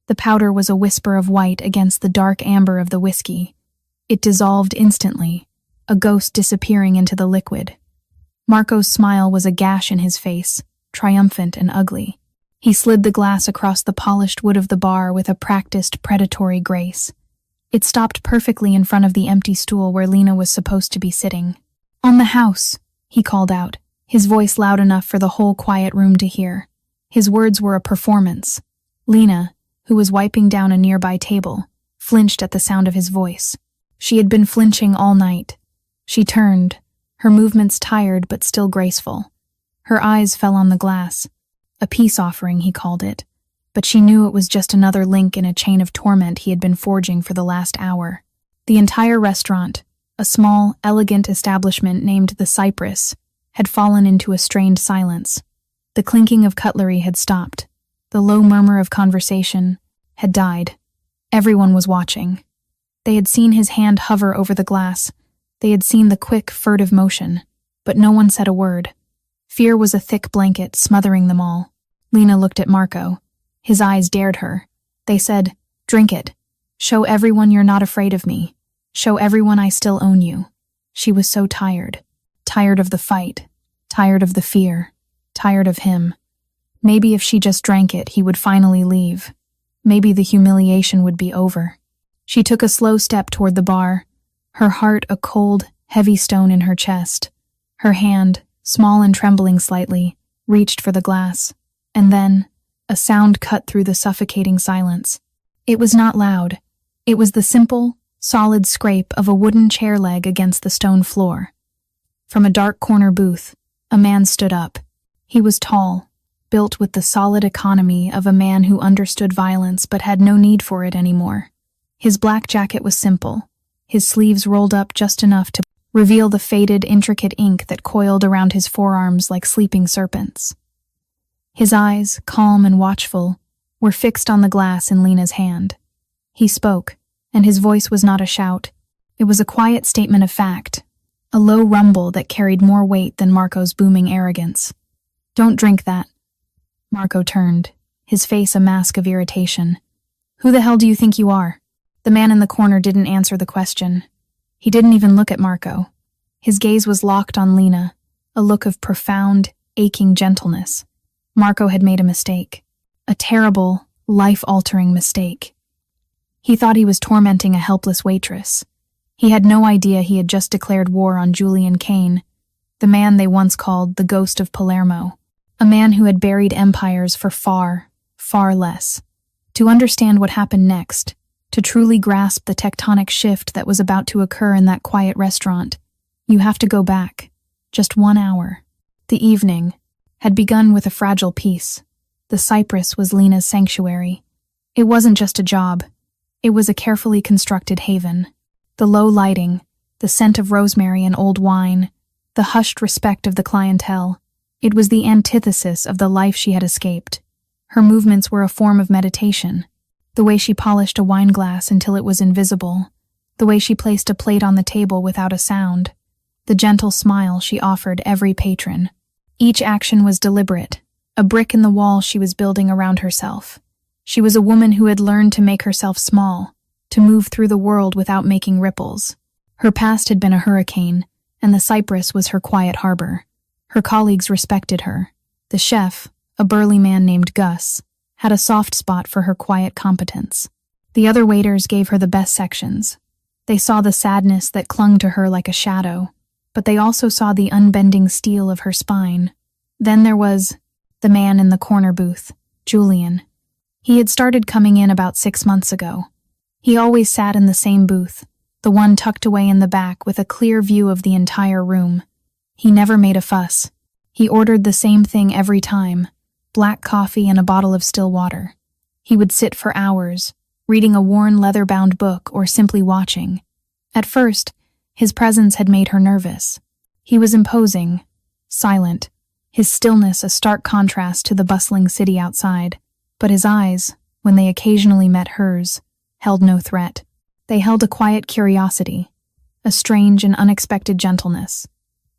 The powder was a whisper of white against the dark amber of the whiskey. It dissolved instantly, a ghost disappearing into the liquid. Marco's smile was a gash in his face, triumphant and ugly. He slid the glass across the polished wood of the bar with a practiced, predatory grace. It stopped perfectly in front of the empty stool where Lena was supposed to be sitting. "On the house," he called out, his voice loud enough for the whole quiet room to hear. His words were a performance. Lena, who was wiping down a nearby table, flinched at the sound of his voice. She had been flinching all night. She turned, her movements tired but still graceful. Her eyes fell on the glass. A peace offering, he called it, but she knew it was just another link in a chain of torment he had been forging for the last hour. The entire restaurant, a small, elegant establishment named the Cypress, had fallen into a strained silence. The clinking of cutlery had stopped. The low murmur of conversation had died. Everyone was watching. They had seen his hand hover over the glass. They had seen the quick, furtive motion, but no one said a word. Fear was a thick blanket smothering them all. Lena looked at Marco. His eyes dared her. They said, "Drink it. Show everyone you're not afraid of me. Show everyone I still own you." She was so tired. Tired of the fight. Tired of the fear. Tired of him. Maybe if she just drank it, he would finally leave. Maybe the humiliation would be over. She took a slow step toward the bar, her heart a cold, heavy stone in her chest. Her hand, small and trembling slightly, reached for the glass. And then, a sound cut through the suffocating silence. It was not loud. It was the simple, solid scrape of a wooden chair leg against the stone floor. From a dark corner booth, a man stood up. He was tall, built with the solid economy of a man who understood violence but had no need for it anymore. His black jacket was simple, his sleeves rolled up just enough to reveal the faded, intricate ink that coiled around his forearms like sleeping serpents. His eyes, calm and watchful, were fixed on the glass in Lena's hand. He spoke, and his voice was not a shout. It was a quiet statement of fact, a low rumble that carried more weight than Marco's booming arrogance. "Don't drink that." Marco turned, his face a mask of irritation. "Who the hell do you think you are?" The man in the corner didn't answer the question. He didn't even look at Marco. His gaze was locked on Lena, a look of profound, aching gentleness. Marco had made a mistake. A terrible, life-altering mistake. He thought he was tormenting a helpless waitress. He had no idea he had just declared war on Julian Kane, the man they once called the Ghost of Palermo, a man who had buried empires for far, far less. To understand what happened next, to truly grasp the tectonic shift that was about to occur in that quiet restaurant, you have to go back, just 1 hour. The evening had begun with a fragile peace. The Cypress was Lena's sanctuary. It wasn't just a job. It was a carefully constructed haven. The low lighting, the scent of rosemary and old wine, the hushed respect of the clientele. It was the antithesis of the life she had escaped. Her movements were a form of meditation. The way she polished a wine glass until it was invisible. The way she placed a plate on the table without a sound. The gentle smile she offered every patron. Each action was deliberate, a brick in the wall she was building around herself. She was a woman who had learned to make herself small, to move through the world without making ripples. Her past had been a hurricane, and the Cypress was her quiet harbor. Her colleagues respected her. The chef, a burly man named Gus, had a soft spot for her quiet competence. The other waiters gave her the best sections. They saw the sadness that clung to her like a shadow, but they also saw the unbending steel of her spine. Then there was the man in the corner booth, Julian. He had started coming in about 6 months ago. He always sat in the same booth, the one tucked away in the back with a clear view of the entire room. He never made a fuss. He ordered the same thing every time, black coffee and a bottle of still water. He would sit for hours, reading a worn leather-bound book or simply watching. At first, his presence had made her nervous. He was imposing, silent, his stillness a stark contrast to the bustling city outside. But his eyes, when they occasionally met hers, held no threat. They held a quiet curiosity, a strange and unexpected gentleness.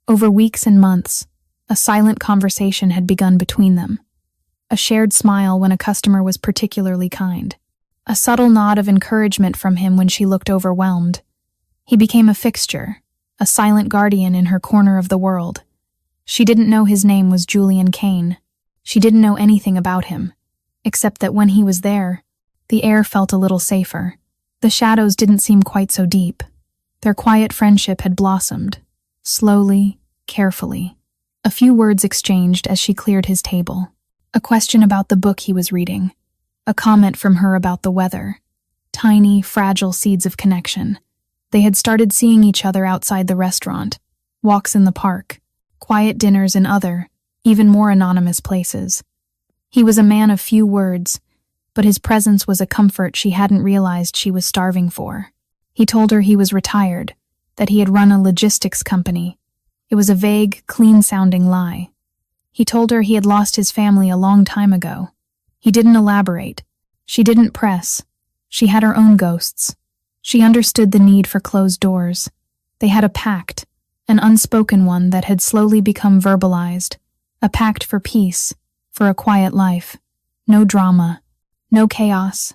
Over weeks and months, a silent conversation had begun between them. A shared smile when a customer was particularly kind. a subtle nod of encouragement from him when she looked overwhelmed. He became a fixture, a silent guardian in her corner of the world. She didn't know his name was Julian Kane. She didn't know anything about him, except that when he was there, the air felt a little safer. The shadows didn't seem quite so deep. Their quiet friendship had blossomed, slowly, carefully. A few words exchanged as she cleared his table. A question about the book he was reading. A comment from her about the weather. Tiny, fragile seeds of connection. They had started seeing each other outside the restaurant, walks in the park, quiet dinners in other, even more anonymous places. He was a man of few words, but his presence was a comfort she hadn't realized she was starving for. He told her he was retired, that he had run a logistics company. It was a vague, clean-sounding lie. He told her he had lost his family a long time ago. He didn't elaborate. She didn't press. She had her own ghosts. She understood the need for closed doors. They had a pact, an unspoken one that had slowly become verbalized. A pact for peace, for a quiet life. No drama, no chaos,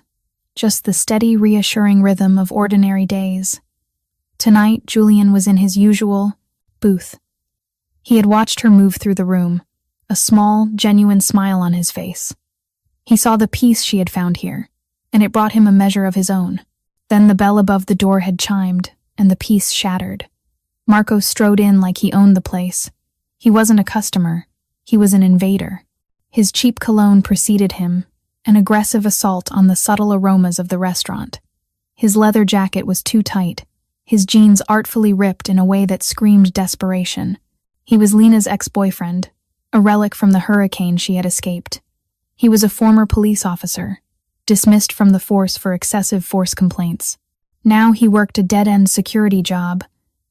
just the steady, reassuring rhythm of ordinary days. Tonight, Julian was in his usual booth. He had watched her move through the room, a small, genuine smile on his face. He saw the peace she had found here, and it brought him a measure of his own. Then the bell above the door had chimed, and the peace shattered. Marco strode in like he owned the place. He wasn't a customer. He was an invader. His cheap cologne preceded him, an aggressive assault on the subtle aromas of the restaurant. His leather jacket was too tight, his jeans artfully ripped in a way that screamed desperation. He was Lena's ex-boyfriend, a relic from the hurricane she had escaped. He was a former police officer, dismissed from the force for excessive force complaints. Now he worked a dead-end security job,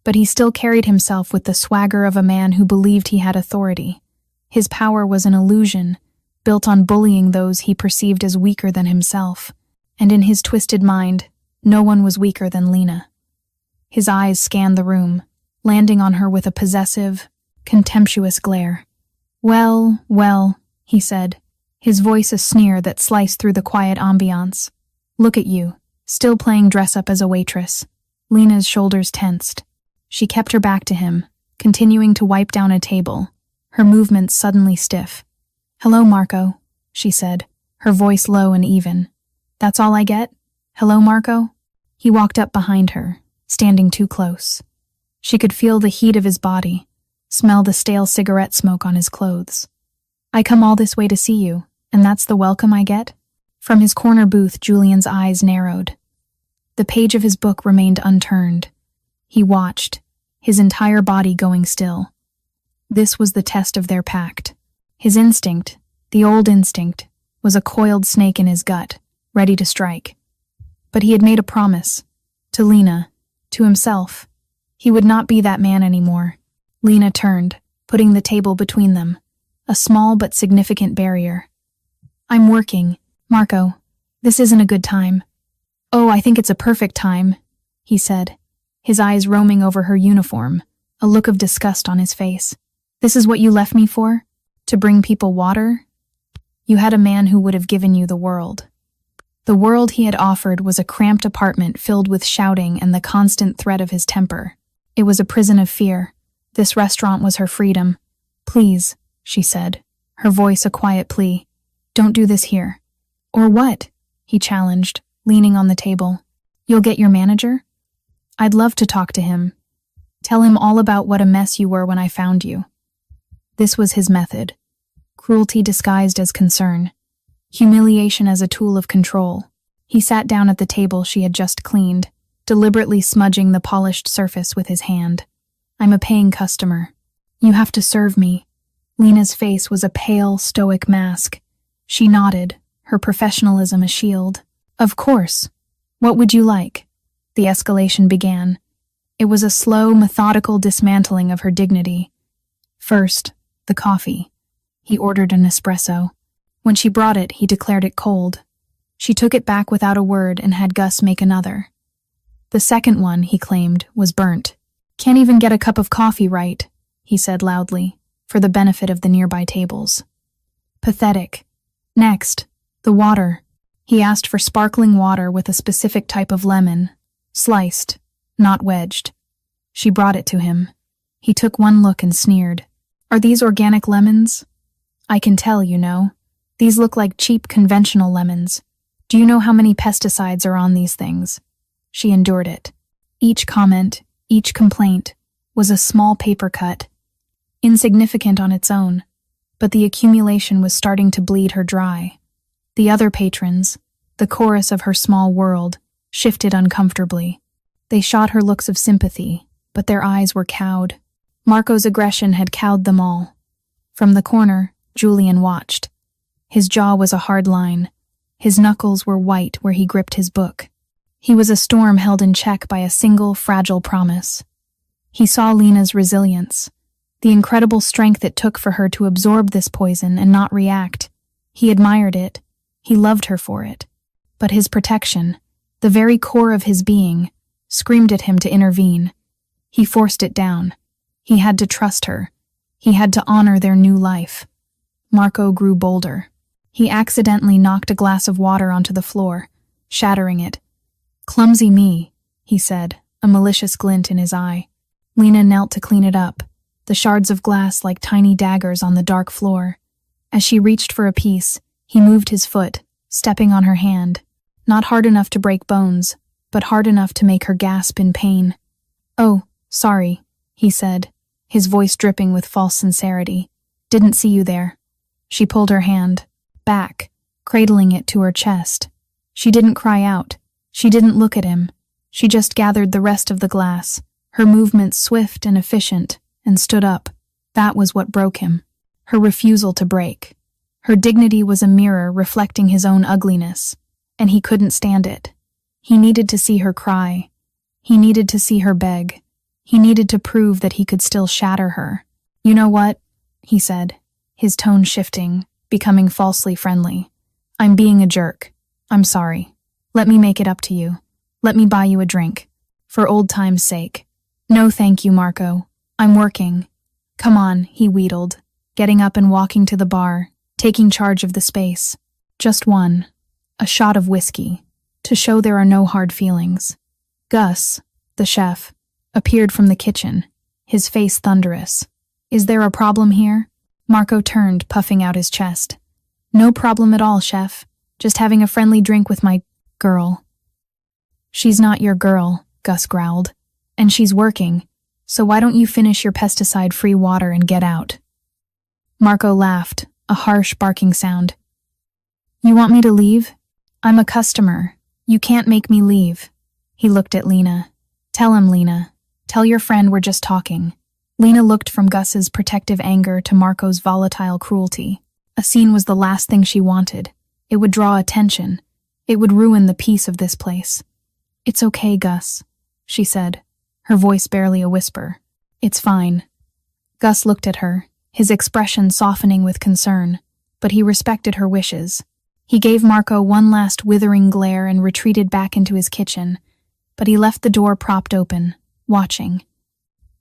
but he still carried himself with the swagger of a man who believed he had authority. His power was an illusion, built on bullying those he perceived as weaker than himself, and in his twisted mind, no one was weaker than Lena. His eyes scanned the room, landing on her with a possessive, contemptuous glare. Well, he said, his voice a sneer that sliced through the quiet ambiance. Look at you, still playing dress-up as a waitress. Lena's shoulders tensed. She kept her back to him, continuing to wipe down a table, her movements suddenly stiff. Hello, Marco, she said, her voice low and even. That's all I get? Hello, Marco? He walked up behind her, standing too close. She could feel the heat of his body, smell the stale cigarette smoke on his clothes. I come all this way to see you, and that's the welcome I get? From his corner booth, Julian's eyes narrowed. The page of his book remained unturned. He watched, his entire body going still. This was the test of their pact. His instinct, the old instinct, was a coiled snake in his gut, ready to strike. But he had made a promise. To Lena, to himself. He would not be that man anymore. Lena turned, putting the table between them. A small but significant barrier. I'm working, Marco. This isn't a good time. Oh, I think it's a perfect time, he said, his eyes roaming over her uniform, a look of disgust on his face. This is what you left me for? To bring people water? You had a man who would have given you the world. The world he had offered was a cramped apartment filled with shouting and the constant threat of his temper. It was a prison of fear. This restaurant was her freedom. Please, she said, her voice a quiet plea. Don't do this here. Or what? He challenged, leaning on the table. You'll get your manager? I'd love to talk to him. Tell him all about what a mess you were when I found you. This was his method. Cruelty disguised as concern. Humiliation as a tool of control. He sat down at the table she had just cleaned, deliberately smudging the polished surface with his hand. I'm a paying customer. You have to serve me. Lena's face was a pale, stoic mask. She nodded, her professionalism a shield. Of course. What would you like? The escalation began. It was a slow, methodical dismantling of her dignity. First, the coffee. He ordered an espresso. When she brought it, he declared it cold. She took it back without a word and had Gus make another. The second one, he claimed, was burnt. Can't even get a cup of coffee right, he said loudly, for the benefit of the nearby tables. Pathetic. Next, the water. He asked for sparkling water with a specific type of lemon, sliced, not wedged. She brought it to him. He took one look and sneered. "Are these organic lemons?" "I can tell, you know. These look like cheap conventional lemons. Do you know how many pesticides are on these things?" She endured it. Each comment, each complaint, was a small paper cut, insignificant on its own, but the accumulation was starting to bleed her dry. The other patrons, the chorus of her small world, shifted uncomfortably. They shot her looks of sympathy, but their eyes were cowed. Marco's aggression had cowed them all. From the corner, Julian watched. His jaw was a hard line. His knuckles were white where he gripped his book. He was a storm held in check by a single, fragile promise. He saw Lena's resilience, the incredible strength it took for her to absorb this poison and not react. He admired it. He loved her for it. But his protection, the very core of his being, screamed at him to intervene. He forced it down. He had to trust her. He had to honor their new life. Marco grew bolder. He accidentally knocked a glass of water onto the floor, shattering it. "Clumsy me," he said, a malicious glint in his eye. Lena knelt to clean it up, the shards of glass like tiny daggers on the dark floor. As she reached for a piece, he moved his foot, stepping on her hand, not hard enough to break bones, but hard enough to make her gasp in pain. "Oh, sorry," he said, his voice dripping with false sincerity. "Didn't see you there." She pulled her hand back, cradling it to her chest. She didn't cry out. She didn't look at him. She just gathered the rest of the glass, her movements swift and efficient, and stood up. That was what broke him. Her refusal to break. Her dignity was a mirror reflecting his own ugliness, and he couldn't stand it. He needed to see her cry. He needed to see her beg. He needed to prove that he could still shatter her. "You know what?" he said, his tone shifting, becoming falsely friendly. "I'm being a jerk. I'm sorry. Let me make it up to you. Let me buy you a drink. For old time's sake." "No thank you, Marco. I'm working." "Come on," he wheedled, getting up and walking to the bar, taking charge of the space. "Just one. A shot of whiskey, to show there are no hard feelings." Gus, the chef, appeared from the kitchen, his face thunderous. "Is there a problem here?" Marco turned, puffing out his chest. "No problem at all, chef. Just having a friendly drink with my girl." "She's not your girl," Gus growled. "And she's working, so why don't you finish your pesticide-free water and get out?" Marco laughed, a harsh barking sound. "You want me to leave? I'm a customer. You can't make me leave." He looked at Lena. "Tell him, Lena. Tell your friend we're just talking." Lena looked from Gus's protective anger to Marco's volatile cruelty. A scene was the last thing she wanted. It would draw attention. It would ruin the peace of this place. "It's okay, Gus," she said, her voice barely a whisper. "It's fine." Gus looked at her, his expression softening with concern, but he respected her wishes. He gave Marco one last withering glare and retreated back into his kitchen, but he left the door propped open, watching.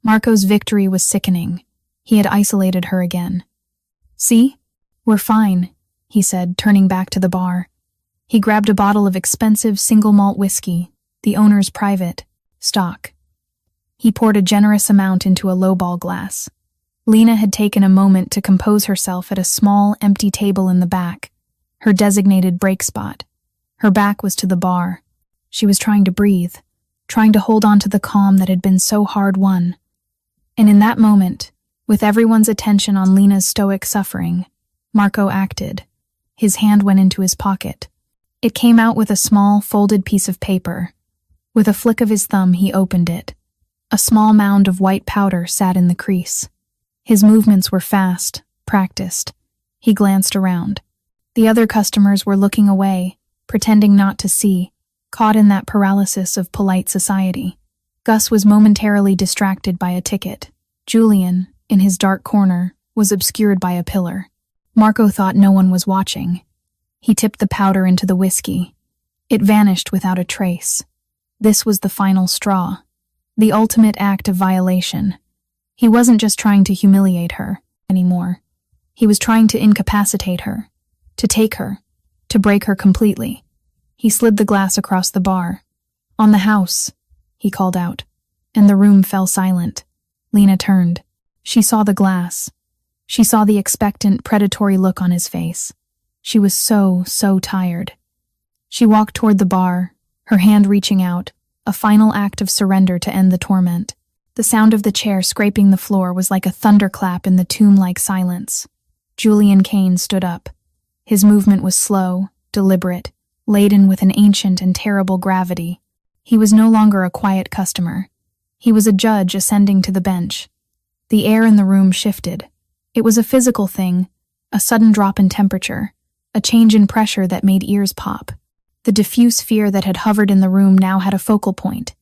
Marco's victory was sickening. He had isolated her again. "See? We're fine," he said, turning back to the bar. He grabbed a bottle of expensive single malt whiskey, the owner's private stock. He poured a generous amount into a lowball glass. Lena had taken a moment to compose herself at a small, empty table in the back, her designated break spot. Her back was to the bar. She was trying to breathe, trying to hold on to the calm that had been so hard-won. And in that moment, with everyone's attention on Lena's stoic suffering, Marco acted. His hand went into his pocket. It came out with a small, folded piece of paper. With a flick of his thumb, he opened it. A small mound of white powder sat in the crease. His movements were fast, practiced. He glanced around. The other customers were looking away, pretending not to see, caught in that paralysis of polite society. Gus was momentarily distracted by a ticket. Julian, in his dark corner, was obscured by a pillar. Marco thought no one was watching. He tipped the powder into the whiskey. It vanished without a trace. This was the final straw, the ultimate act of violation. He wasn't just trying to humiliate her anymore. He was trying to incapacitate her, to take her, to break her completely. He slid the glass across the bar. "On the house," he called out, and the room fell silent. Lena turned. She saw the glass. She saw the expectant, predatory look on his face. She was so tired. She walked toward the bar, her hand reaching out, a final act of surrender to end the torment. The sound of the chair scraping the floor was like a thunderclap in the tomb-like silence. Julian Kane stood up. His movement was slow, deliberate, laden with an ancient and terrible gravity. He was no longer a quiet customer. He was a judge ascending to the bench. The air in the room shifted. It was a physical thing, a sudden drop in temperature, a change in pressure that made ears pop. The diffuse fear that had hovered in the room now had a focal point.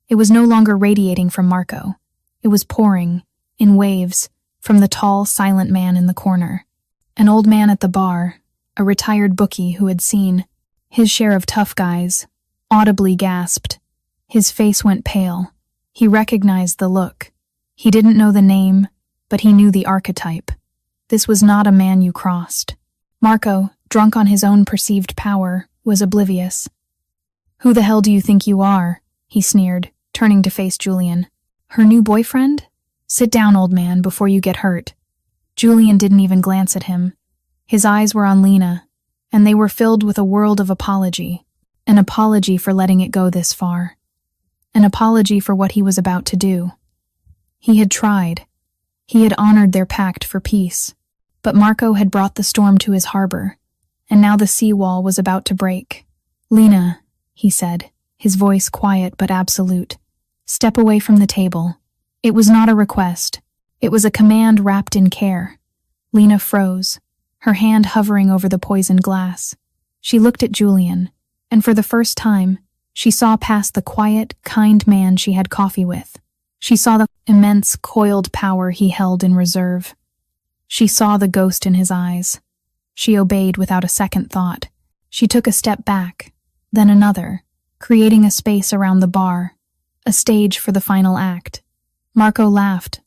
It was no longer radiating from Marco. It was pouring, in waves, from the tall, silent man in the corner. An old man at the bar, a retired bookie who had seen his share of tough guys, audibly gasped. His face went pale. He recognized the look. He didn't know the name, but he knew the archetype. This was not a man you crossed. Marco, drunk on his own perceived power, was oblivious. "Who the hell do you think you are?" he sneered, turning to face Julian. "Her new boyfriend? Sit down, old man, before you get hurt." Julian didn't even glance at him. His eyes were on Lena, and they were filled with a world of apology. An apology for letting it go this far. An apology for what he was about to do. He had tried. He had honored their pact for peace. But Marco had brought the storm to his harbor, and now the seawall was about to break. "Lena," he said, his voice quiet but absolute. "Step away from the table." It was not a request. It was a command wrapped in care. Lena froze, her hand hovering over the poisoned glass. She looked at Julian, and for the first time, she saw past the quiet, kind man she had coffee with. She saw the immense, coiled power he held in reserve. She saw the ghost in his eyes. She obeyed without a second thought. She took a step back, then another, creating a space around the bar, a stage for the final act. Marco laughed,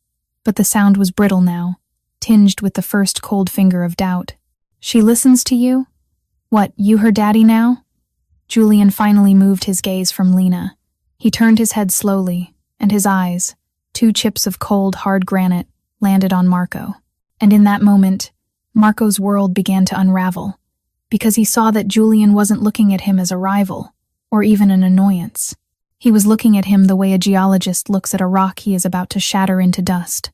but the sound was brittle now, tinged with the first cold finger of doubt. "She listens to you? What, you her daddy now?" Julian finally moved his gaze from Lena. He turned his head slowly, and his eyes, two chips of cold, hard granite, landed on Marco. And in that moment, Marco's world began to unravel, because he saw that Julian wasn't looking at him as a rival, or even an annoyance. He was looking at him the way a geologist looks at a rock he is about to shatter into dust.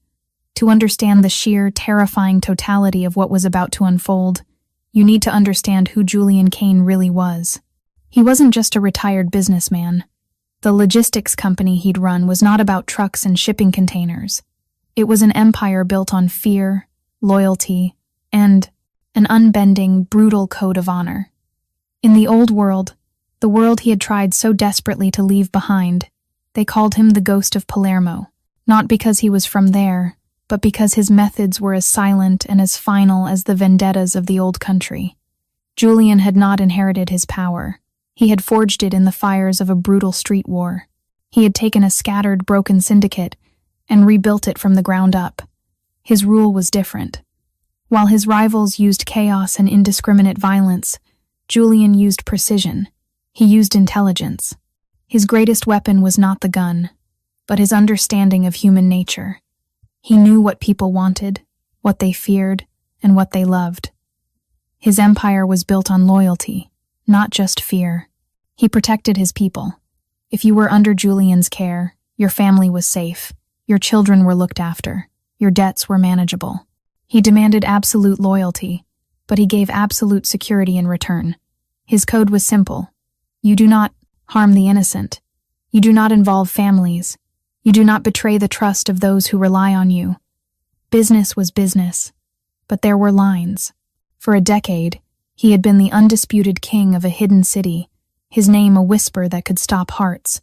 To understand the sheer, terrifying totality of what was about to unfold, you need to understand who Julian Kane really was. He wasn't just a retired businessman. The logistics company he'd run was not about trucks and shipping containers. It was an empire built on fear, loyalty, and an unbending, brutal code of honor. In the old world, the world he had tried so desperately to leave behind, they called him the Ghost of Palermo, not because he was from there, but because his methods were as silent and as final as the vendettas of the old country. Julian had not inherited his power. He had forged it in the fires of a brutal street war. He had taken a scattered, broken syndicate and rebuilt it from the ground up. His rule was different. While his rivals used chaos and indiscriminate violence, Julian used precision. He used intelligence. His greatest weapon was not the gun, but his understanding of human nature. He knew what people wanted, what they feared, and what they loved. His empire was built on loyalty, not just fear. He protected his people. If you were under Julian's care, your family was safe, your children were looked after, your debts were manageable. He demanded absolute loyalty, but he gave absolute security in return. His code was simple. You do not harm the innocent. You do not involve families. You do not betray the trust of those who rely on you. Business was business, but there were lines. For a decade, he had been the undisputed king of a hidden city, his name a whisper that could stop hearts,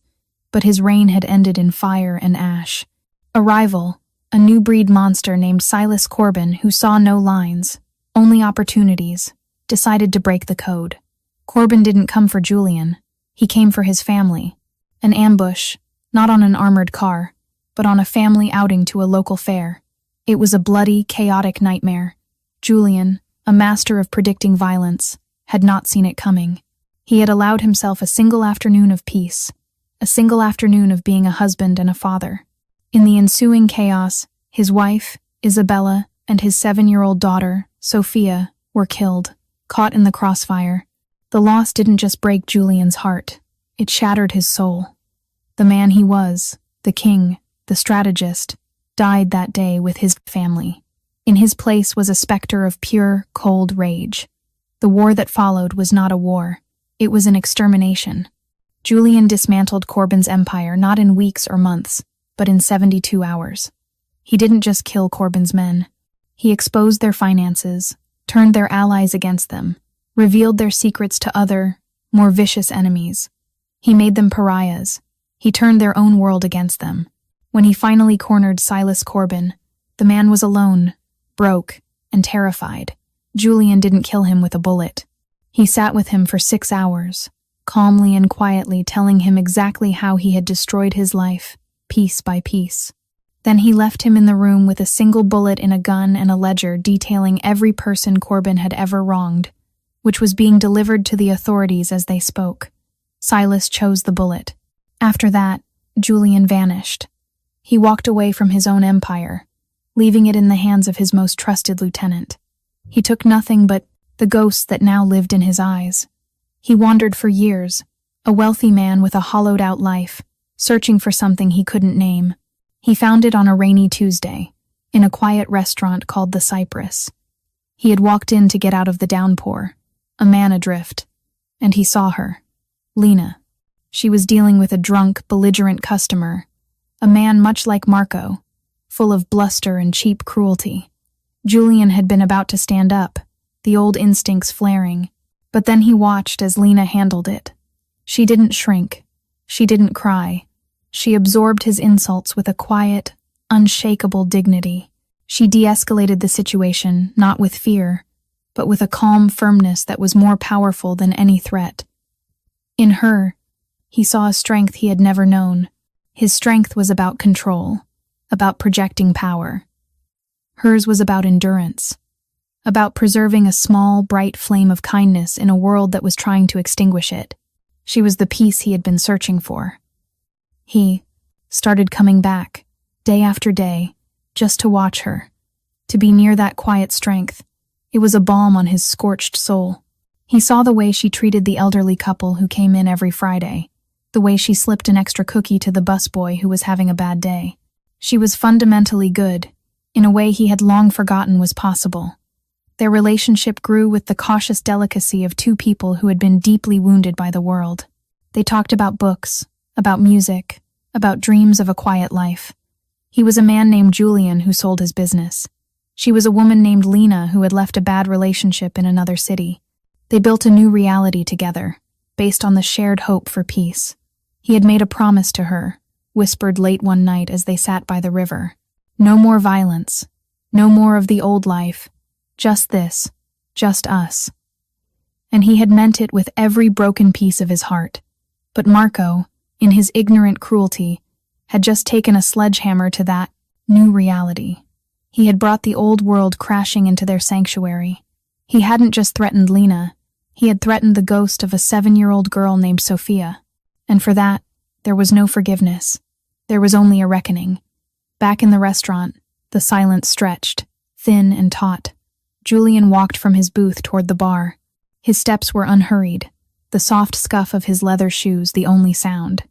but his reign had ended in fire and ash. A rival, a new breed monster named Silas Corbin, who saw no lines, only opportunities, decided to break the code. Corbin didn't come for Julian. He came for his family. An ambush, not on an armored car, but on a family outing to a local fair. It was a bloody, chaotic nightmare. Julian, a master of predicting violence, had not seen it coming. He had allowed himself a single afternoon of peace, a single afternoon of being a husband and a father. In the ensuing chaos, his wife, Isabella, and his 7-year-old daughter, Sophia, were killed, caught in the crossfire. The loss didn't just break Julian's heart, it shattered his soul. The man he was, the king, the strategist, died that day with his family. In his place was a specter of pure, cold rage. The war that followed was not a war. It was an extermination. Julian dismantled Corbin's empire not in weeks or months, but in 72 hours. He didn't just kill Corbin's men. He exposed their finances, turned their allies against them, revealed their secrets to other, more vicious enemies. He made them pariahs. He turned their own world against them. When he finally cornered Silas Corbin, the man was alone, broke, and terrified. Julian didn't kill him with a bullet. He sat with him for 6 hours, calmly and quietly telling him exactly how he had destroyed his life, piece by piece. Then he left him in the room with a single bullet in a gun and a ledger detailing every person Corbin had ever wronged, which was being delivered to the authorities as they spoke. Silas chose the bullet. After that, Julian vanished. He walked away from his own empire, leaving it in the hands of his most trusted lieutenant. He took nothing but the ghosts that now lived in his eyes. He wandered for years, a wealthy man with a hollowed-out life, searching for something he couldn't name. He found it on a rainy Tuesday, in a quiet restaurant called the Cypress. He had walked in to get out of the downpour, a man adrift, and he saw her, Lena. She was dealing with a drunk, belligerent customer, a man much like Marco, full of bluster and cheap cruelty. Julian had been about to stand up, the old instincts flaring, but then he watched as Lena handled it. She didn't shrink. She didn't cry. She absorbed his insults with a quiet, unshakable dignity. She de-escalated the situation, not with fear, but with a calm firmness that was more powerful than any threat. In her, he saw a strength he had never known. His strength was about control, about projecting power. Hers was about endurance, about preserving a small, bright flame of kindness in a world that was trying to extinguish it. She was the peace he had been searching for. He started coming back, day after day, just to watch her, to be near that quiet strength. It was a balm on his scorched soul. He saw the way she treated the elderly couple who came in every Friday, the way she slipped an extra cookie to the busboy who was having a bad day. She was fundamentally good, in a way he had long forgotten was possible. Their relationship grew with the cautious delicacy of two people who had been deeply wounded by the world. They talked about books, about music, about dreams of a quiet life. He was a man named Julian who sold his business. She was a woman named Lena who had left a bad relationship in another city. They built a new reality together, based on the shared hope for peace. He had made a promise to her, whispered late one night as they sat by the river. No more violence, no more of the old life, just this, just us. And he had meant it with every broken piece of his heart. But Marco, in his ignorant cruelty, had just taken a sledgehammer to that new reality. He had brought the old world crashing into their sanctuary. He hadn't just threatened Lena, he had threatened the ghost of a 7-year-old girl named Sophia. And for that, there was no forgiveness. There was only a reckoning. Back in the restaurant, the silence stretched, thin and taut. Julian walked from his booth toward the bar. His steps were unhurried, the soft scuff of his leather shoes the only sound.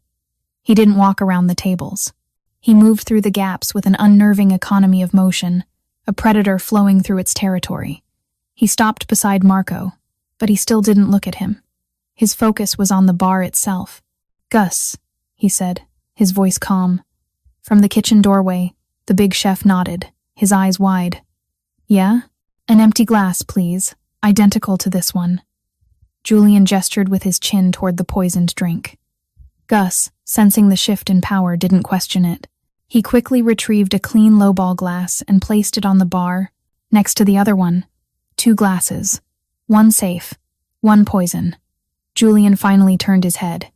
He didn't walk around the tables. He moved through the gaps with an unnerving economy of motion, a predator flowing through its territory. He stopped beside Marco, but he still didn't look at him. His focus was on the bar itself. "Gus," he said, his voice calm. From the kitchen doorway, the big chef nodded, his eyes wide. "Yeah? An empty glass, please, identical to this one." Julian gestured with his chin toward the poisoned drink. Gus, sensing the shift in power, didn't question it. He quickly retrieved a clean lowball glass and placed it on the bar, next to the other one. 2 glasses. One safe, one poison. Julian finally turned his head.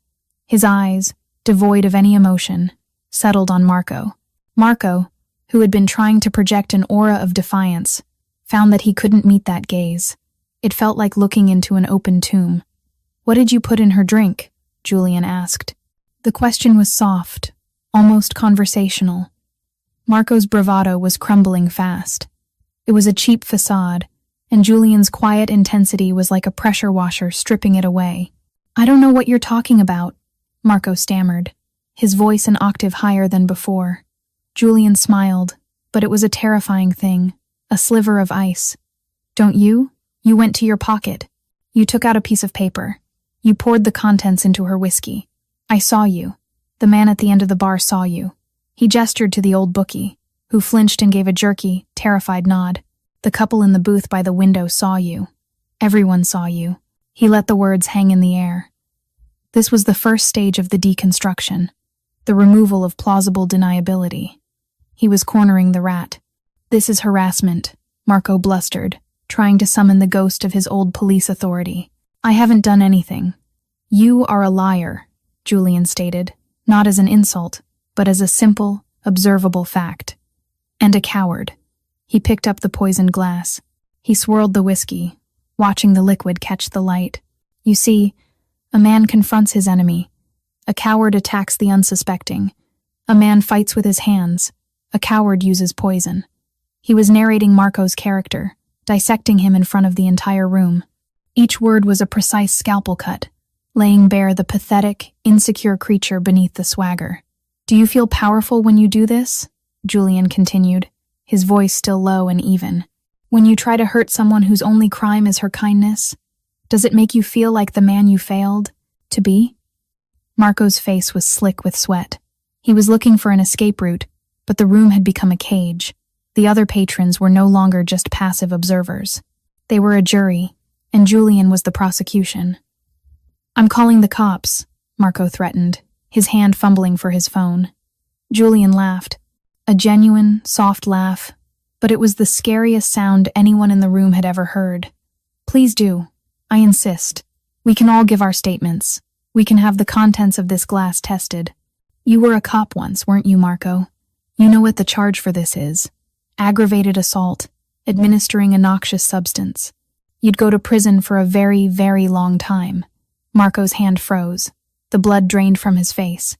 His eyes, devoid of any emotion, settled on Marco. Marco, who had been trying to project an aura of defiance, found that he couldn't meet that gaze. It felt like looking into an open tomb. What did you put in her drink? Julian asked. The question was soft, almost conversational. Marco's bravado was crumbling fast. It was a cheap facade, and Julian's quiet intensity was like a pressure washer stripping it away. I don't know what you're talking about, Marco stammered, his voice an octave higher than before. Julian smiled, but it was a terrifying thing, a sliver of ice. Don't you? You went to your pocket. You took out a piece of paper. You poured the contents into her whiskey. I saw you. The man at the end of the bar saw you. He gestured to the old bookie, who flinched and gave a jerky, terrified nod. The couple in the booth by the window saw you. Everyone saw you. He let the words hang in the air. This was the first stage of the deconstruction, the removal of plausible deniability. He was cornering the rat. This is harassment, Marco blustered, trying to summon the ghost of his old police authority. I haven't done anything. You are a liar, Julian stated, not as an insult, but as a simple, observable fact. And a coward. He picked up the poisoned glass. He swirled the whiskey, watching the liquid catch the light. You see, a man confronts his enemy. A coward attacks the unsuspecting. A man fights with his hands. A coward uses poison. He was narrating Marco's character, dissecting him in front of the entire room. Each word was a precise scalpel cut, laying bare the pathetic, insecure creature beneath the swagger. Do you feel powerful when you do this? Julian continued, his voice still low and even. When you try to hurt someone whose only crime is her kindness, does it make you feel like the man you failed to be? Marco's face was slick with sweat. He was looking for an escape route, but the room had become a cage. The other patrons were no longer just passive observers. They were a jury, and Julian was the prosecution. I'm calling the cops, Marco threatened, his hand fumbling for his phone. Julian laughed. A genuine, soft laugh, but it was the scariest sound anyone in the room had ever heard. Please do. I insist. We can all give our statements. We can have the contents of this glass tested. You were a cop once, weren't you, Marco? You know what the charge for this is. Aggravated assault, administering a noxious substance. You'd go to prison for a very, very long time. Marco's hand froze. The blood drained from his face.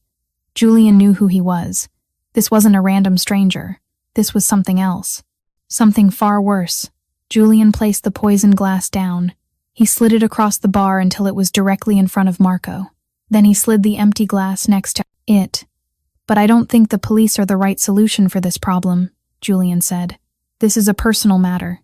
Julian knew who he was. This wasn't a random stranger. This was something else. Something far worse. Julian placed the poisoned glass down. He slid it across the bar until it was directly in front of Marco. Then he slid the empty glass next to it. But I don't think the police are the right solution for this problem, Julian said. This is a personal matter.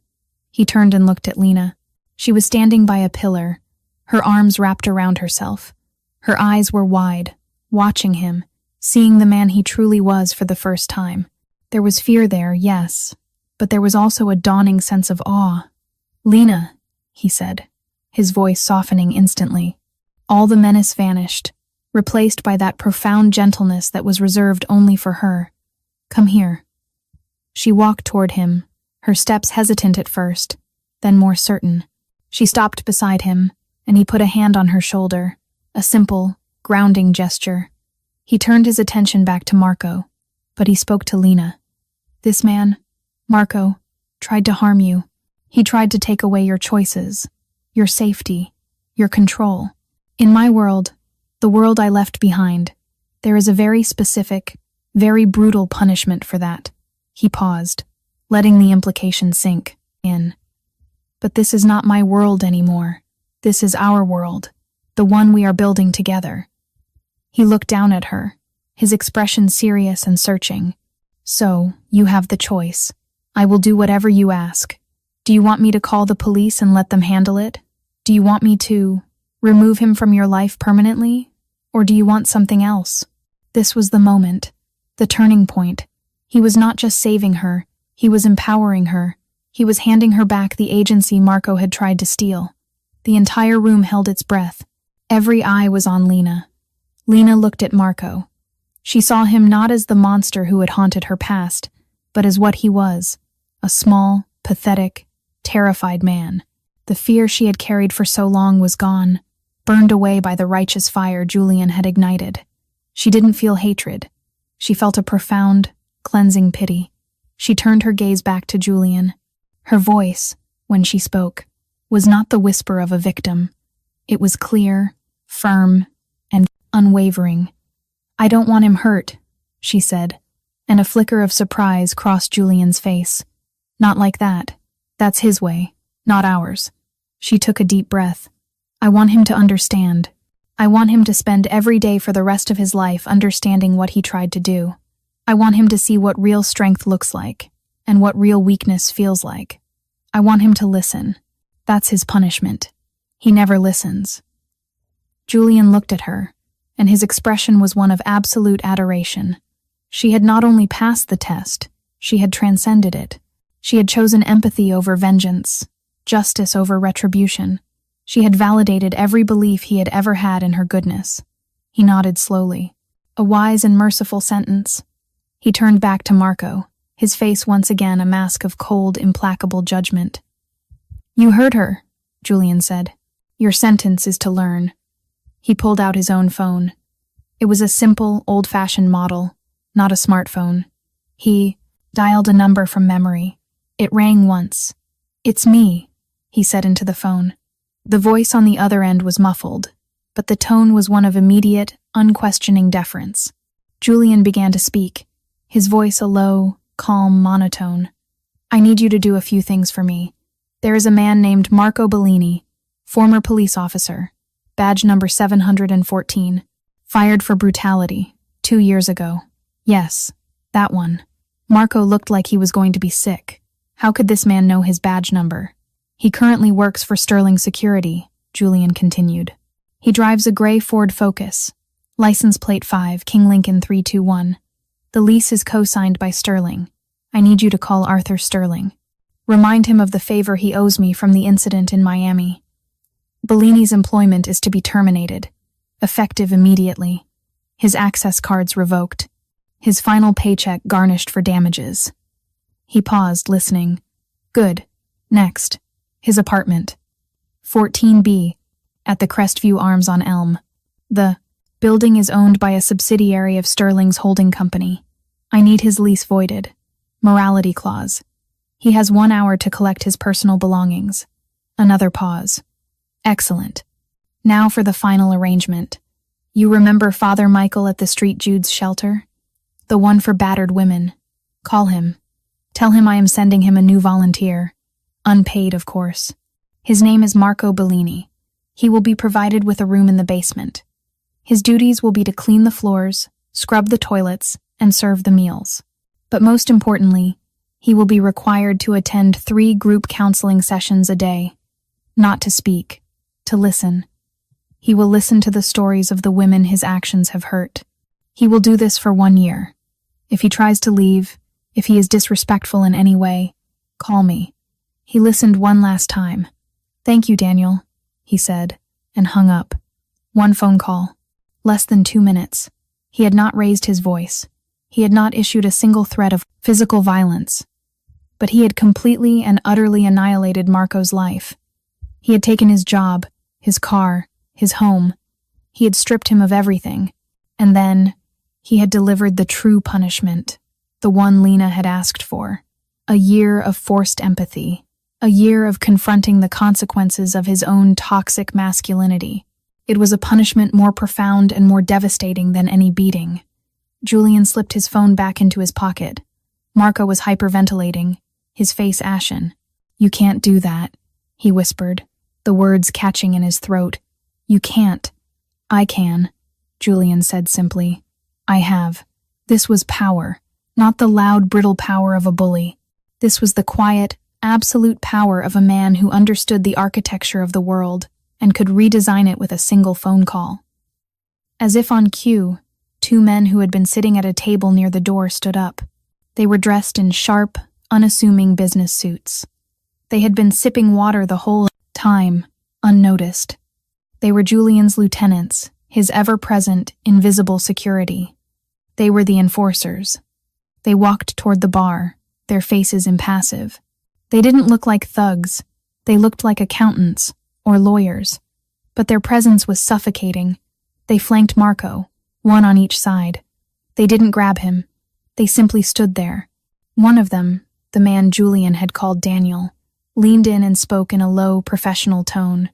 He turned and looked at Lena. She was standing by a pillar, her arms wrapped around herself. Her eyes were wide, watching him, seeing the man he truly was for the first time. There was fear there, yes, but there was also a dawning sense of awe. Lena, he said, his voice softening instantly. All the menace vanished, replaced by that profound gentleness that was reserved only for her. Come here. She walked toward him, her steps hesitant at first, then more certain. She stopped beside him, and he put a hand on her shoulder, a simple, grounding gesture. He turned his attention back to Marco, but he spoke to Lena. This man, Marco, tried to harm you. He tried to take away your choices, your safety, your control. In my world, the world I left behind, there is a very specific, very brutal punishment for that. He paused, letting the implication sink in. But this is not my world anymore. This is our world, the one we are building together. He looked down at her, his expression serious and searching. So, you have the choice. I will do whatever you ask. Do you want me to call the police and let them handle it? Do you want me to remove him from your life permanently? Or do you want something else? This was the moment, the turning point. He was not just saving her, he was empowering her. He was handing her back the agency Marco had tried to steal. The entire room held its breath. Every eye was on Lena. Lena looked at Marco. She saw him not as the monster who had haunted her past, but as what he was, a small, pathetic, terrified man. The fear she had carried for so long was gone, burned away by the righteous fire Julian had ignited. She didn't feel hatred. She felt a profound, cleansing pity. She turned her gaze back to Julian. Her voice, when she spoke, was not the whisper of a victim. It was clear, firm, and unwavering. "I don't want him hurt," she said, and a flicker of surprise crossed Julian's face. "Not like that. That's his way, not ours." She took a deep breath. "I want him to understand. I want him to spend every day for the rest of his life understanding what he tried to do. I want him to see what real strength looks like, and what real weakness feels like. I want him to listen. That's his punishment. He never listens." Julian looked at her, and his expression was one of absolute adoration. She had not only passed the test, she had transcended it. She had chosen empathy over vengeance, justice over retribution. She had validated every belief he had ever had in her goodness. He nodded slowly. A wise and merciful sentence. He turned back to Marco, his face once again a mask of cold, implacable judgment. "You heard her," Julian said. "Your sentence is to learn." He pulled out his own phone. It was a simple, old-fashioned model, not a smartphone. He dialed a number from memory. It rang once. "It's me," he said into the phone. The voice on the other end was muffled, but the tone was one of immediate, unquestioning deference. Julian began to speak, his voice a low, calm monotone. "I need you to do a few things for me. There is a man named Marco Bellini, former police officer, badge number 714, fired for brutality, 2 years ago. Yes, that one." Marco looked like he was going to be sick. How could this man know his badge number? "He currently works for Sterling Security," Julian continued. "He drives a gray Ford Focus, license plate 5, King Lincoln 321. The lease is co-signed by Sterling. I need you to call Arthur Sterling. Remind him of the favor he owes me from the incident in Miami. Bellini's employment is to be terminated, effective immediately. His access cards revoked. His final paycheck garnished for damages." He paused, listening. "Good. Next. His apartment. 14B, at the Crestview Arms on Elm. The building is owned by a subsidiary of Sterling's holding company. I need his lease voided. Morality clause. He has 1 hour to collect his personal belongings." Another pause. "Excellent. Now for the final arrangement. You remember Father Michael at the St. Jude's shelter? The one for battered women. Call him. Tell him I am sending him a new volunteer. Unpaid, of course. His name is Marco Bellini. He will be provided with a room in the basement. His duties will be to clean the floors, scrub the toilets, and serve the meals. But most importantly, he will be required to attend 3 group counseling sessions a day. Not to speak, to listen. He will listen to the stories of the women his actions have hurt. He will do this for 1 year. If he tries to leave, if he is disrespectful in any way, call me." He listened one last time. "Thank you, Daniel," he said, and hung up. 1 phone call. Less than 2 minutes. He had not raised his voice. He had not issued a single threat of physical violence. But he had completely and utterly annihilated Marco's life. He had taken his job, his car, his home. He had stripped him of everything. And then, he had delivered the true punishment, the one Lena had asked for. A year of forced empathy. A year of confronting the consequences of his own toxic masculinity. It was a punishment more profound and more devastating than any beating. Julian slipped his phone back into his pocket. Marco was hyperventilating, his face ashen. "You can't do that," he whispered, the words catching in his throat. "You can't." "I can," Julian said simply. "I have." This was power, not the loud, brittle power of a bully. This was the quiet, absolute power of a man who understood the architecture of the world and could redesign it with a single phone call. As if on cue, 2 men who had been sitting at a table near the door stood up. They were dressed in sharp, unassuming business suits. They had been sipping water the whole time, unnoticed. They were Julian's lieutenants, his ever-present, invisible security. They were the enforcers. They walked toward the bar, their faces impassive. They didn't look like thugs. They looked like accountants or lawyers. But their presence was suffocating. They flanked Marco, 1 on each side. They didn't grab him. They simply stood there. One of them, the man Julian had called Daniel, leaned in and spoke in a low, professional tone.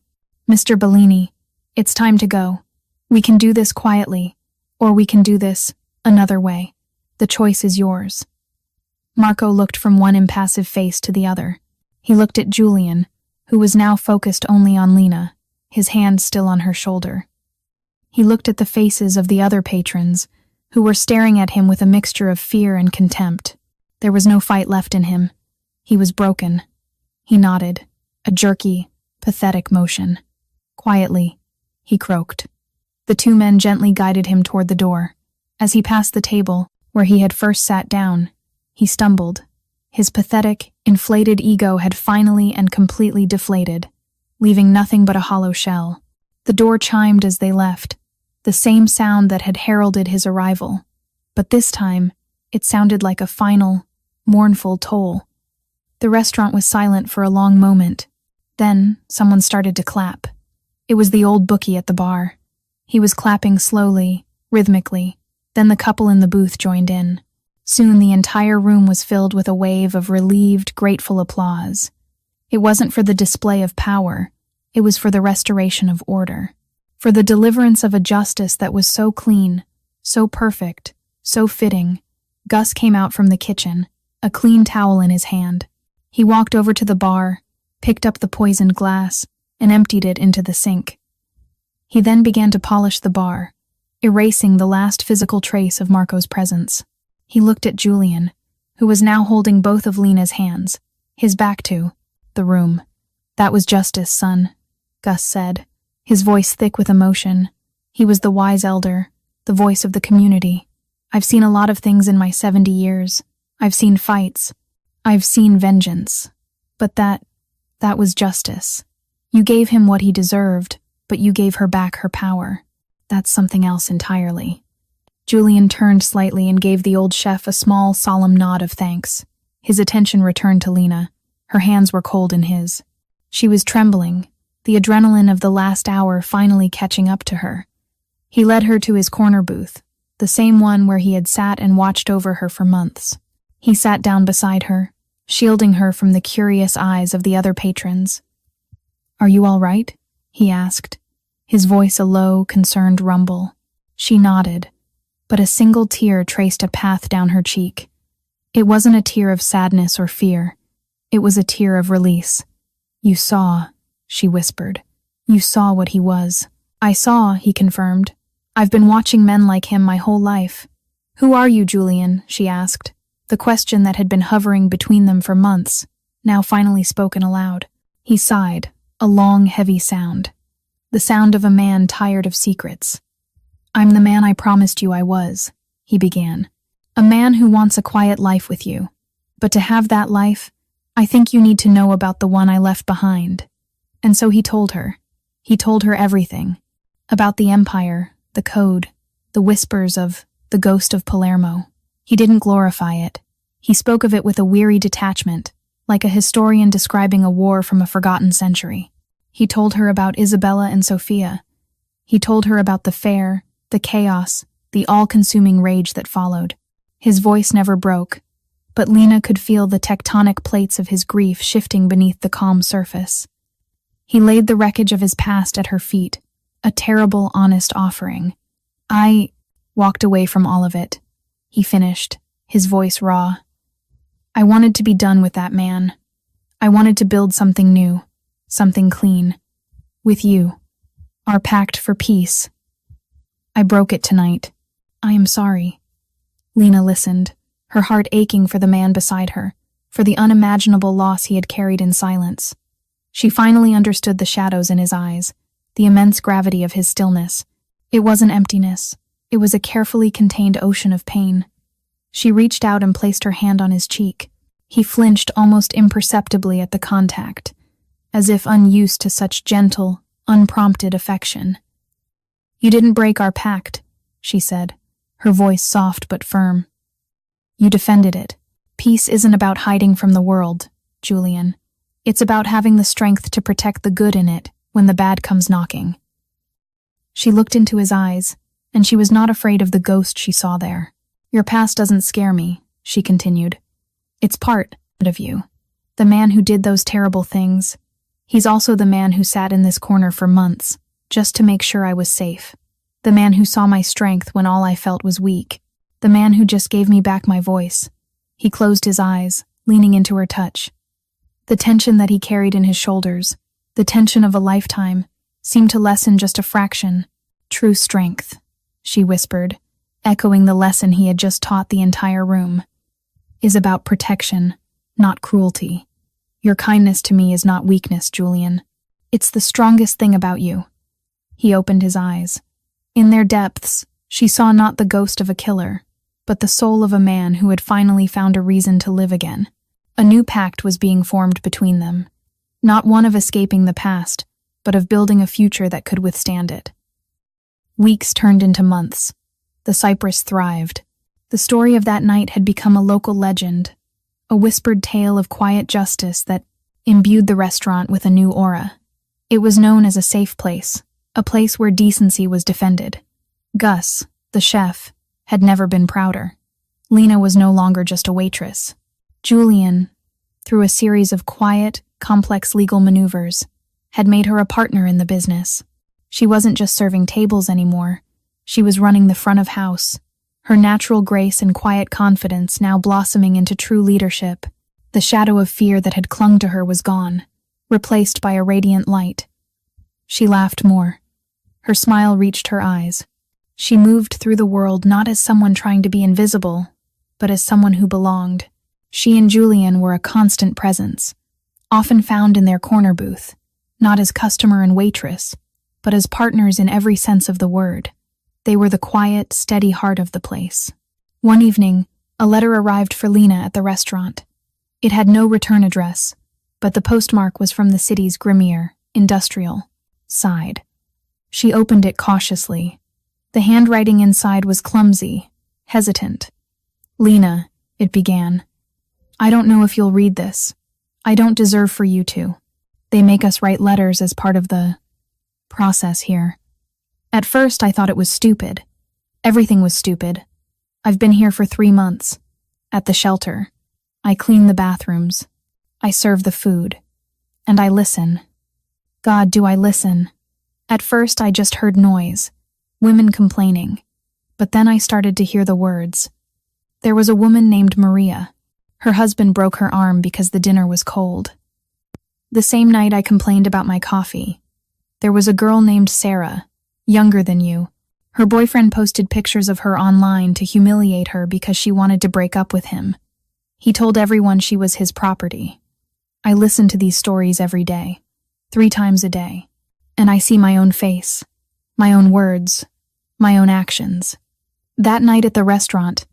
"Mr. Bellini, It's time to go. We can do this quietly, or we can do this another way. The choice is yours." Marco looked from one impassive face to the other. He looked at Julian, who was now focused only on Lena, his hand still on her shoulder. He looked at the faces of the other patrons, who were staring at him with a mixture of fear and contempt. There was no fight left in him. He was broken. He nodded, a jerky, pathetic motion. Quietly, he croaked. The two men gently guided him toward the door. As he passed the table, where he had first sat down, he stumbled. His pathetic, inflated ego had finally and completely deflated, leaving nothing but a hollow shell. The door chimed as they left, the same sound that had heralded his arrival, but this time it sounded like a final, mournful toll. The restaurant was silent for a long moment. Then someone started to clap. It was the old bookie at the bar. He was clapping slowly, rhythmically. Then the couple in the booth joined in. Soon the entire room was filled with a wave of relieved, grateful applause. It wasn't for the display of power. It was for the restoration of order. For the deliverance of a justice that was so clean, so perfect, so fitting. Gus came out from the kitchen, a clean towel in his hand. He walked over to the bar, picked up the poisoned glass, and emptied it into the sink. He then began to polish the bar, erasing the last physical trace of Marco's presence. He looked at Julian, who was now holding both of Lena's hands, his back to the room. "That was justice, son," Gus said, his voice thick with emotion. He was the wise elder, the voice of the community. "I've seen a lot of things in my 70 years. I've seen fights. I've seen vengeance. But that was justice. You gave him what he deserved, but you gave her back her power. That's something else entirely." Julian turned slightly and gave the old chef a small, solemn nod of thanks. His attention returned to Lena. Her hands were cold in his. She was trembling, the adrenaline of the last hour finally catching up to her. He led her to his corner booth, the same one where he had sat and watched over her for months. He sat down beside her, shielding her from the curious eyes of the other patrons. "Are you all right?" he asked, his voice a low, concerned rumble. She nodded, but a single tear traced a path down her cheek. It wasn't a tear of sadness or fear. It was a tear of release. "You saw," she whispered. "You saw what he was." "I saw," he confirmed. "I've been watching men like him my whole life." "Who are you, Julian?" she asked, the question that had been hovering between them for months, now finally spoken aloud. He sighed, a long, heavy sound. The sound of a man tired of secrets. "I'm the man I promised you I was," he began. "A man who wants a quiet life with you. But to have that life, I think you need to know about the one I left behind." And so he told her. He told her everything. About the Empire, the Code, the whispers of the ghost of Palermo. He didn't glorify it. He spoke of it with a weary detachment, like a historian describing a war from a forgotten century. He told her about Isabella and Sophia. He told her about the fair, the chaos, the all-consuming rage that followed. His voice never broke, but Lena could feel the tectonic plates of his grief shifting beneath the calm surface. He laid the wreckage of his past at her feet, a terrible, honest offering. "I walked away from all of it," he finished, his voice raw. "I wanted to be done with that man. I wanted to build something new, something clean. With you. Our pact for peace. I broke it tonight. I am sorry." Lena listened, her heart aching for the man beside her, for the unimaginable loss he had carried in silence. She finally understood the shadows in his eyes, the immense gravity of his stillness. It wasn't emptiness. It was a carefully contained ocean of pain. She reached out and placed her hand on his cheek. He flinched almost imperceptibly at the contact, as if unused to such gentle, unprompted affection. "You didn't break our pact," she said, her voice soft but firm. "You defended it. Peace isn't about hiding from the world, Julian. It's about having the strength to protect the good in it when the bad comes knocking." She looked into his eyes, and she was not afraid of the ghost she saw there. "Your past doesn't scare me," she continued. "It's part of you. The man who did those terrible things. He's also the man who sat in this corner for months, just to make sure I was safe. The man who saw my strength when all I felt was weak. The man who just gave me back my voice. He closed his eyes, leaning into her touch. The tension that he carried in his shoulders, the tension of a lifetime, seemed to lessen just a fraction. True strength, she whispered, echoing the lesson he had just taught the entire room, is about protection, not cruelty. Your kindness to me is not weakness, Julian. It's the strongest thing about you. He opened his eyes. In their depths, she saw not the ghost of a killer, but the soul of a man who had finally found a reason to live again. A new pact was being formed between them, not one of escaping the past, but of building a future that could withstand it. Weeks turned into months. The Cypress thrived. The story of that night had become a local legend, a whispered tale of quiet justice that imbued the restaurant with a new aura. It was known as a safe place, a place where decency was defended. Gus, the chef, had never been prouder. Lena was no longer just a waitress. Julian, through a series of quiet, complex legal maneuvers, had made her a partner in the business. She wasn't just serving tables anymore. She was running the front of house, her natural grace and quiet confidence now blossoming into true leadership. The shadow of fear that had clung to her was gone, replaced by a radiant light. She laughed more. Her smile reached her eyes. She moved through the world not as someone trying to be invisible, but as someone who belonged. She and Julian were a constant presence, often found in their corner booth, not as customer and waitress, but as partners in every sense of the word. They were the quiet, steady heart of the place. One evening, a letter arrived for Lena at the restaurant. It had no return address, but the postmark was from the city's Grimier, industrial side. She opened it cautiously. The handwriting inside was clumsy, hesitant. Lena, it began. I don't know if you'll read this. I don't deserve for you to. They make us write letters as part of the process here. At first, I thought it was stupid. Everything was stupid. I've been here for 3 months. At the shelter. I clean the bathrooms. I serve the food. And I listen. God, do I listen? At first, I just heard noise. Women complaining. But then I started to hear the words. There was a woman named Maria. Her husband broke her arm because the dinner was cold. The same night I complained about my coffee. There was a girl named Sarah, younger than you. Her boyfriend posted pictures of her online to humiliate her because she wanted to break up with him. He told everyone she was his property. I listen to these stories every day, 3 times a day, and I see my own face, my own words, my own actions. That night at the restaurant,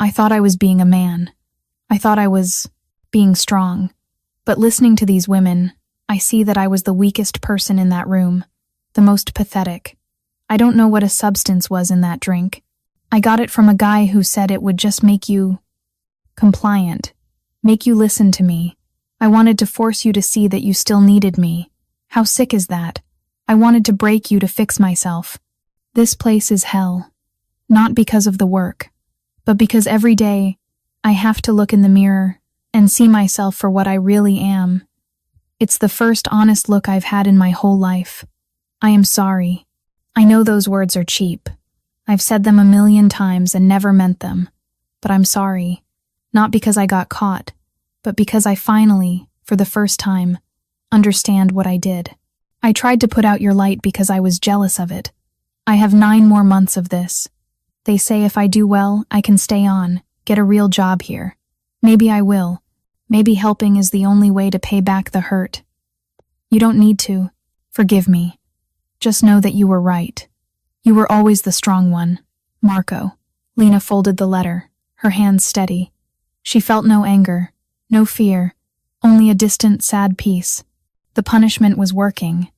I thought I was being a man. I thought I was being strong. But listening to these women, I see that I was the weakest person in that room, the most pathetic. I don't know what a substance was in that drink. I got it from a guy who said it would just make you compliant, make you listen to me. I wanted to force you to see that you still needed me. How sick is that? I wanted to break you to fix myself. This place is hell. Not because of the work, but because every day I have to look in the mirror and see myself for what I really am. It's the first honest look I've had in my whole life. I am sorry. I know those words are cheap. I've said them 1,000,000 times and never meant them. But I'm sorry. Not because I got caught, but because I finally, for the first time, understand what I did. I tried to put out your light because I was jealous of it. I have 9 more months of this. They say if I do well, I can stay on, get a real job here. Maybe I will. Maybe helping is the only way to pay back the hurt. You don't need to. Forgive me. Just know that you were right. You were always the strong one. Marco. Lena folded the letter, her hands steady. She felt no anger, no fear, only a distant, sad peace. The punishment was working.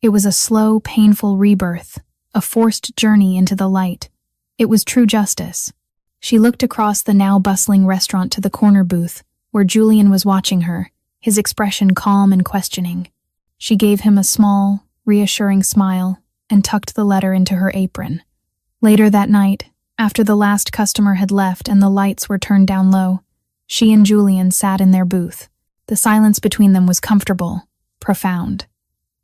It was a slow, painful rebirth, a forced journey into the light. It was true justice. She looked across the now bustling restaurant to the corner booth, where Julian was watching her, his expression calm and questioning. She gave him a small, reassuring smile and tucked the letter into her apron. Later that night, after the last customer had left and the lights were turned down low, she and Julian sat in their booth. The silence between them was comfortable, profound.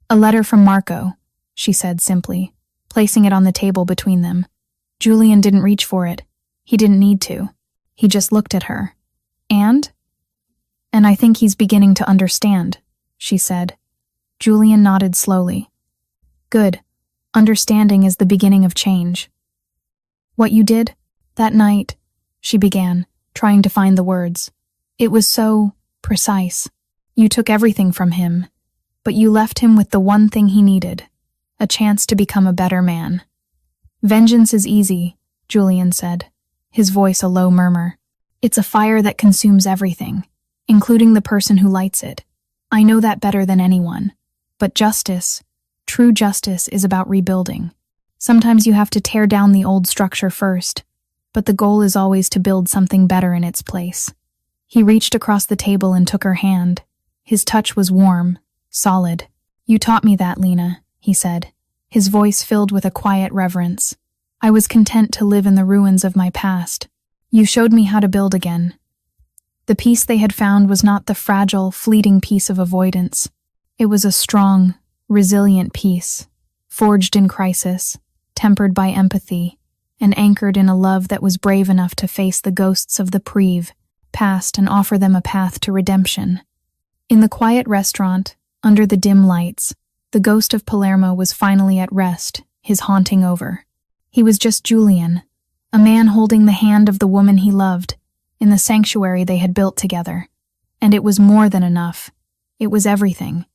A letter from Marco, she said simply, placing it on the table between them. Julian didn't reach for it. He didn't need to. He just looked at her. And I think he's beginning to understand, she said. Julian nodded slowly. Good. Understanding is the beginning of change. What you did that night, she began, trying to find the words. It was so precise. You took everything from him, but you left him with the one thing he needed, a chance to become a better man. Vengeance is easy, Julian said, his voice a low murmur. It's a fire that consumes everything, including the person who lights it. I know that better than anyone. But justice, true justice, is about rebuilding. Sometimes you have to tear down the old structure first, but the goal is always to build something better in its place. He reached across the table and took her hand. His touch was warm, solid. You taught me that, Lena, he said, his voice filled with a quiet reverence. I was content to live in the ruins of my past. You showed me how to build again. The peace they had found was not the fragile, fleeting peace of avoidance. It was a strong, resilient peace, forged in crisis, tempered by empathy, and anchored in a love that was brave enough to face the ghosts of the past and offer them a path to redemption. In the quiet restaurant, under the dim lights, the ghost of Palermo was finally at rest, his haunting over. He was just Julian, a man holding the hand of the woman he loved, in the sanctuary they had built together. And it was more than enough. It was everything.